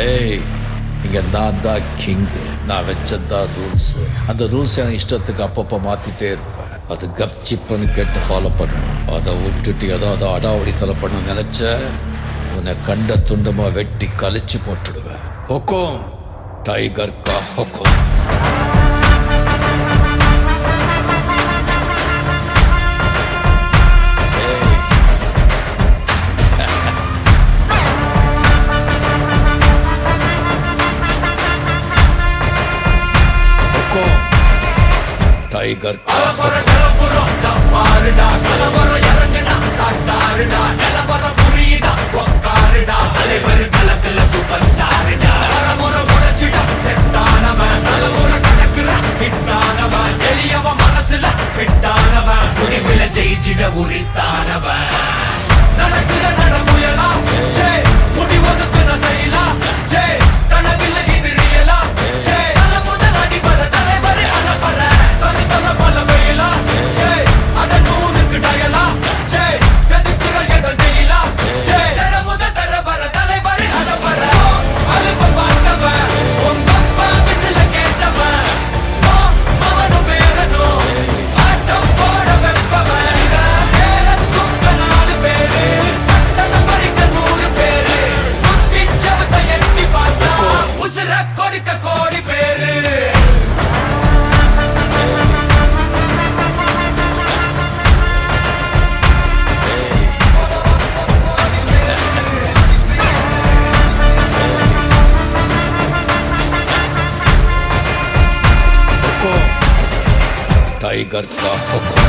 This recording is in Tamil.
ஏய், இங்க நான் தான் கிங்கு. நான் வச்சதான் ரூல்ஸ். அந்த ரூல்ஸ் எனக்கு இஷ்டத்துக்கு அப்பப்போ மாத்திட்டே இருப்பேன். அது கப்சிப்புன்னு கேட்டு ஃபாலோ பண்ணுவேன். அதை விட்டுட்டு ஏதாவது அடாவடித்தலை பண்ண நினைச்ச உன்னை கண்ட துண்டமா வெட்டி கழிச்சு போட்டுடுவேன். ஹொக்கோம், டைகர் கா ஹொக்கோம். டைகர் மனசுல ஜெயிச்சிட உரித்தானவன் நடக்கிற நடமுயலா முடி ஒதுக்குன செய்யலா கனவில்லை இது ரியலா முதல் அடிபர தலைவர் அலப்பற தனித்தல பல வெயிலா அட நூறுக்கு டயலா செதுக்குற இடம் ஜெயிலா முத தர வர தலைவர் அலப்பற அலுப்ப பார்த்தவன் உங்க அப்பா விசில கேட்டவன் மவனும் பேரனும் ஆட்டம் போட வெப்பவன் தூக்க 4 பேரு பட்டணம் பறிக்க 100 பேரு குட்டிச்சவத்தை எட்டி பார்த்தா உசுர கொடுக்க கோடி பேரு டைகர் கா ஹொக்கோம்.